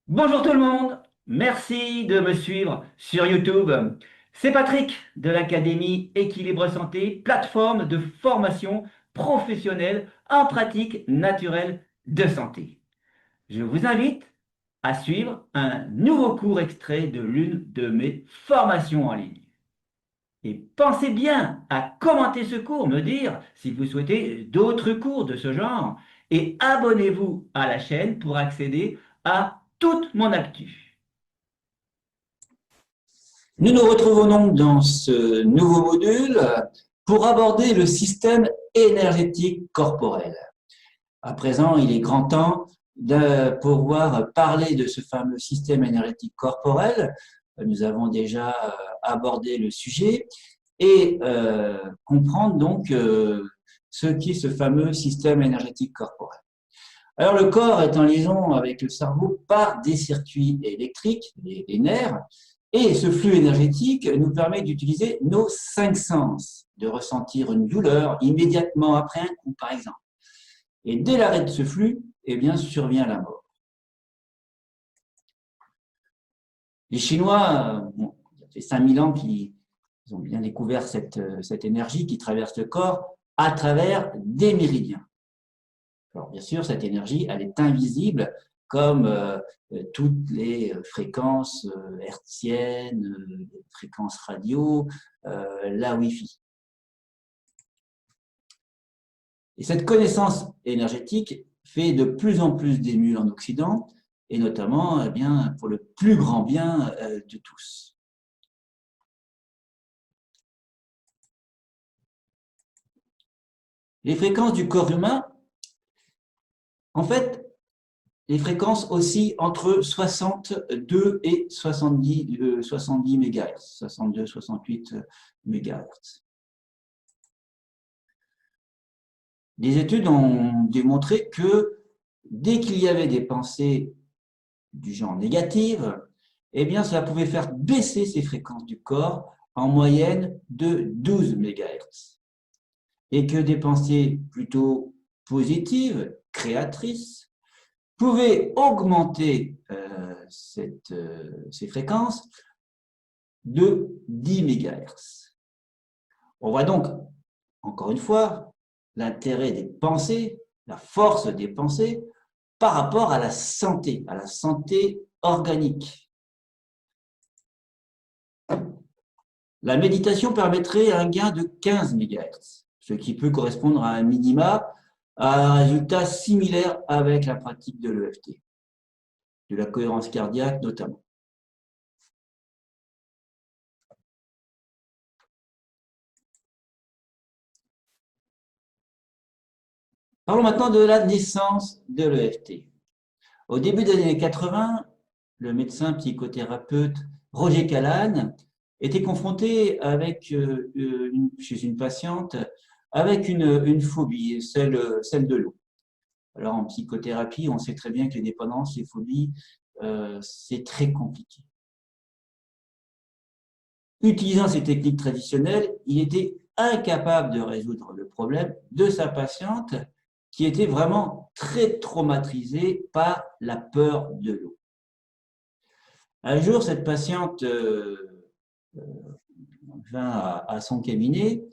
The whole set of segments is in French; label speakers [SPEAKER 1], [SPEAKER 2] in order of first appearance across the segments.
[SPEAKER 1] Bonjour tout le monde, merci de me suivre sur YouTube. C'est Patrick de l'Académie Équilibre Santé, plateforme de formation professionnelle en pratique naturelle de santé. Je vous invite à suivre un nouveau cours extrait de l'une de mes formations en ligne. Et pensez bien à commenter ce cours, me dire si vous souhaitez d'autres cours de ce genre et abonnez-vous à la chaîne pour accéder à toute mon actu. Nous nous retrouvons donc dans ce nouveau module pour aborder le système énergétique corporel. À présent, il est grand temps de pouvoir parler de ce fameux système énergétique corporel. Nous avons déjà abordé le sujet et comprendre donc ce qu'est ce fameux système énergétique corporel. Alors, le corps est en liaison avec le cerveau par des circuits électriques, les nerfs, et ce flux énergétique nous permet d'utiliser nos cinq sens, de ressentir une douleur immédiatement après un coup, par exemple. Et dès l'arrêt de ce flux, eh bien, survient la mort. Les Chinois, bon, ça fait 5000 ans qu'ils ont bien découvert cette énergie qui traverse le corps à travers des méridiens. Alors, bien sûr, cette énergie, elle est invisible comme toutes les fréquences hertziennes, fréquences radio, la Wi-Fi. Et cette connaissance énergétique fait de plus en plus d'émules en Occident, et notamment eh bien, pour le plus grand bien de tous. Les fréquences du corps humain, en fait, les fréquences oscillent entre 62 et 70 MHz, 62, 68 MHz. Des études ont démontré que dès qu'il y avait des pensées du genre négatives, eh bien, cela pouvait faire baisser ces fréquences du corps en moyenne de 12 MHz. Et que des pensées plutôt positives, créatrices, pouvaient augmenter ces fréquences de 10 MHz. On voit donc, encore une fois, l'intérêt des pensées, la force des pensées, par rapport à la santé organique. La méditation permettrait un gain de 15 MHz, ce qui peut correspondre à un minima, à un résultat similaire avec la pratique de l'EFT, de la cohérence cardiaque notamment. Parlons maintenant de la naissance de l'EFT. Au début des années 80, le médecin psychothérapeute Roger Callan était confronté avec, chez une patiente avec une phobie, celle de l'eau. Alors en psychothérapie, on sait très bien que les dépendances, les phobies, c'est très compliqué. Utilisant ces techniques traditionnelles, il était incapable de résoudre le problème de sa patiente qui était vraiment très traumatisée par la peur de l'eau. Un jour, cette patiente vint à son cabinet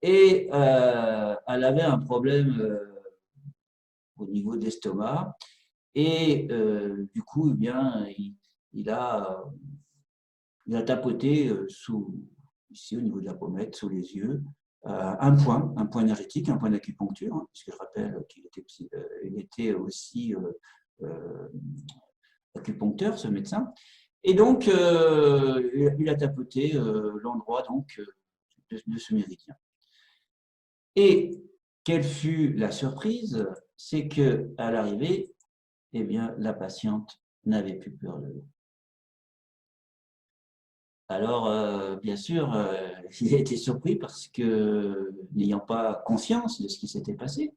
[SPEAKER 1] et elle avait un problème au niveau de l'estomac et du coup, eh bien, il a tapoté ici au niveau de la pommette, sous les yeux, un point énergétique, un point d'acupuncture, hein, puisque je rappelle il était aussi acupuncteur, ce médecin. Et donc, il a tapoté l'endroit donc de ce méridien. Et quelle fut la surprise? C'est qu'à l'arrivée, eh bien, la patiente n'avait plus peur de l'eau. Alors, bien sûr, il a été surpris parce que, n'ayant pas conscience de ce qui s'était passé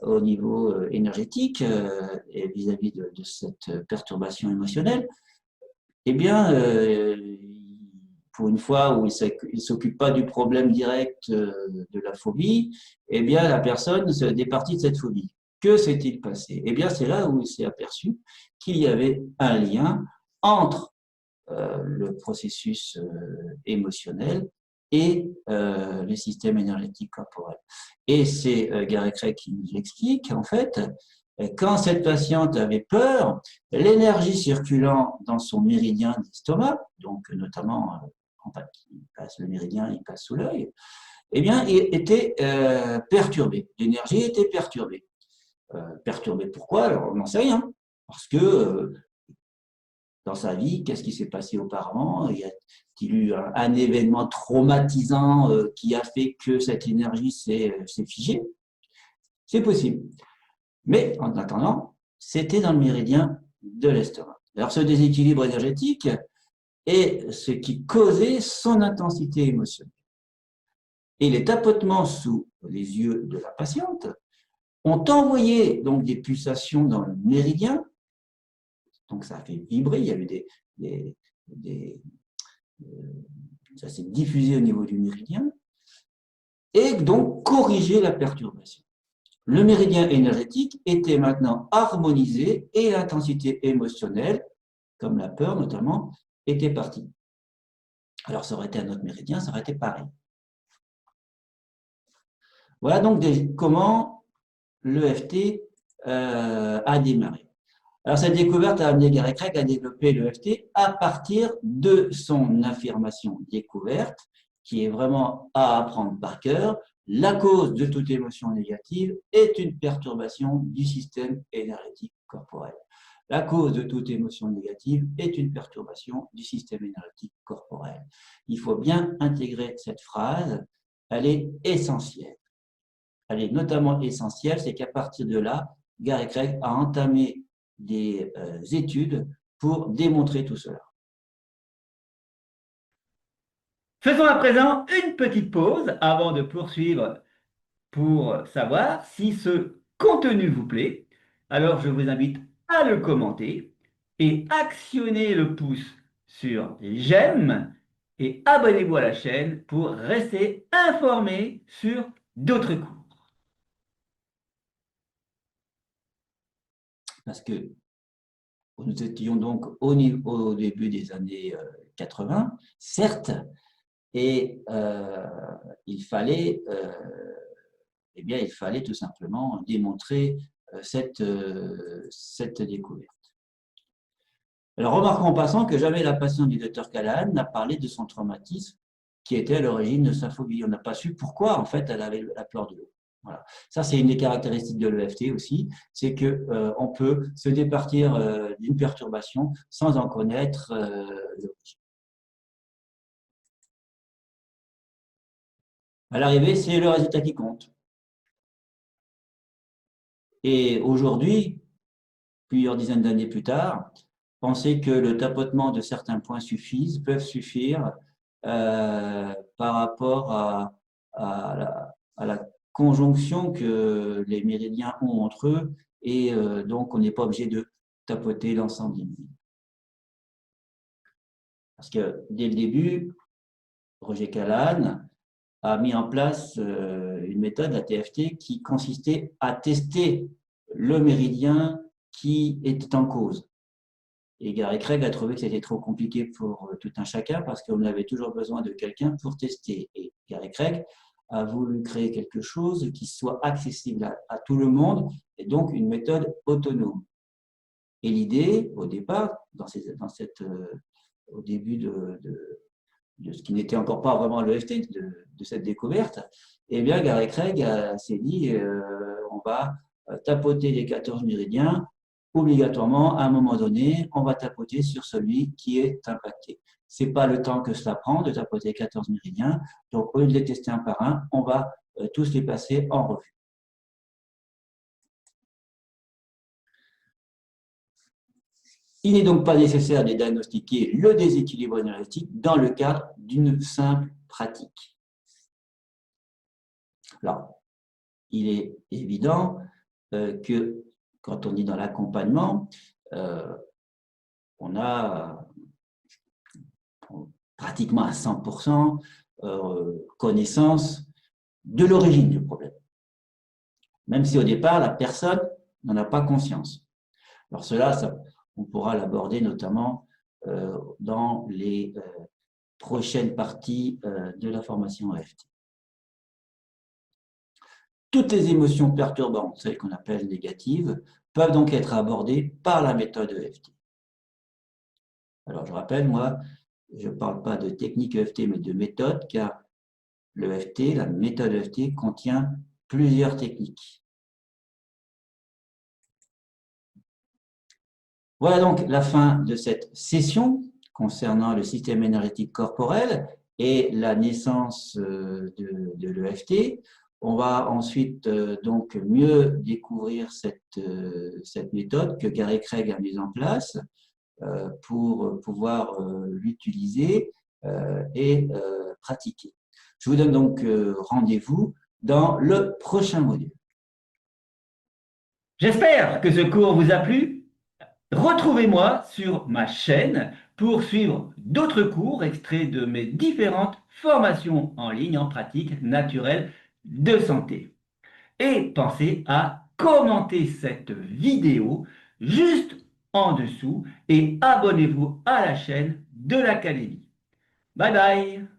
[SPEAKER 1] au niveau énergétique et vis-à-vis de cette perturbation émotionnelle, eh bien, pour une fois où il ne s'occupe pas du problème direct de la phobie, eh bien, la personne se départit de cette phobie. Que s'est-il passé? Eh bien, c'est là où il s'est aperçu qu'il y avait un lien entre le processus émotionnel et le système énergétique corporel. Et c'est Gary Craig qui nous explique, en fait, quand cette patiente avait peur, l'énergie circulant dans son méridien d'estomac, donc notamment quand il passe le méridien, il passe sous l'œil, eh bien, il était perturbée. L'énergie était perturbée. Perturbée pourquoi? Alors, on n'en sait rien. Parce que dans sa vie, qu'est-ce qui s'est passé auparavant? Y a-t-il eu un événement traumatisant qui a fait que cette énergie s'est figée? C'est possible. Mais en attendant, c'était dans le méridien de l'estomac. Alors ce déséquilibre énergétique est ce qui causait son intensité émotionnelle. Et les tapotements sous les yeux de la patiente ont envoyé donc des pulsations dans le méridien. Donc ça a fait vibrer, il y a eu ça s'est diffusé au niveau du méridien, et donc corriger la perturbation. Le méridien énergétique était maintenant harmonisé et l'intensité émotionnelle, comme la peur notamment, était partie. Alors ça aurait été un autre méridien, ça aurait été pareil. Voilà donc comment l'EFT a démarré. Alors cette découverte a amené Gary Craig à développer l'EFT à partir de son affirmation découverte, qui est vraiment à apprendre par cœur. La cause de toute émotion négative est une perturbation du système énergétique corporel. La cause de toute émotion négative est une perturbation du système énergétique corporel. Il faut bien intégrer cette phrase, elle est essentielle. Elle est notamment essentielle, c'est qu'à partir de là, Gary Craig a entamé des études pour démontrer tout cela.
[SPEAKER 2] Faisons à présent une petite pause avant de poursuivre pour savoir si ce contenu vous plaît. Alors je vous invite à le commenter et actionnez le pouce sur j'aime et abonnez-vous à la chaîne pour rester informé sur d'autres cours.
[SPEAKER 1] Parce que nous étions donc au début des années 80, certes, et il fallait tout simplement démontrer cette découverte. Alors, remarquons en passant que jamais la patiente du docteur Callahan n'a parlé de son traumatisme qui était à l'origine de sa phobie. On n'a pas su pourquoi, en fait, elle avait la peur de l'eau. Voilà. Ça, c'est une des caractéristiques de l'EFT aussi, c'est qu'on peut se départir d'une perturbation sans en connaître l'origine. À l'arrivée, c'est le résultat qui compte. Et aujourd'hui, plusieurs dizaines d'années plus tard, penser que le tapotement de certains points peuvent suffire par rapport à la conjonction que les méridiens ont entre eux, et donc on n'est pas obligé de tapoter l'ensemble des méridiens. Parce que dès le début, Roger Callahan a mis en place une méthode, la TFT, qui consistait à tester le méridien qui était en cause. Et Gary Craig a trouvé que c'était trop compliqué pour tout un chacun parce qu'on avait toujours besoin de quelqu'un pour tester. Et Gary Craig a voulu créer quelque chose qui soit accessible à tout le monde et donc une méthode autonome. Et l'idée, au départ, au début de ce qui n'était encore pas vraiment l'EFT, de cette découverte, eh bien, Gary Craig s'est dit on va tapoter les 14 méridiens. Obligatoirement, à un moment donné, on va tapoter sur celui qui est impacté. Ce n'est pas le temps que cela prend de tapoter 14 méridiens. Donc, au lieu de les tester un par un, on va tous les passer en revue. Il n'est donc pas nécessaire de diagnostiquer le déséquilibre énergétique dans le cadre d'une simple pratique. Alors, il est évident que quand on dit dans l'accompagnement, on a pratiquement à 100% connaissance de l'origine du problème. Même si au départ, la personne n'en a pas conscience. Alors cela, On pourra l'aborder notamment dans les prochaines parties de la formation EFT. Toutes les émotions perturbantes, celles qu'on appelle négatives, peuvent donc être abordées par la méthode EFT. Alors je rappelle, moi, je ne parle pas de technique EFT, mais de méthode, car l'EFT, la méthode EFT, contient plusieurs techniques. Voilà donc la fin de cette session concernant le système énergétique corporel et la naissance de l'EFT. On va ensuite donc mieux découvrir cette méthode que Gary Craig a mise en place pour pouvoir l'utiliser et pratiquer. Je vous donne donc rendez-vous dans le prochain module.
[SPEAKER 2] J'espère que ce cours vous a plu. Retrouvez-moi sur ma chaîne pour suivre d'autres cours extraits de mes différentes formations en ligne en pratique naturelle de santé. Et pensez à commenter cette vidéo juste en dessous et abonnez-vous à la chaîne de l'Académie. Bye bye!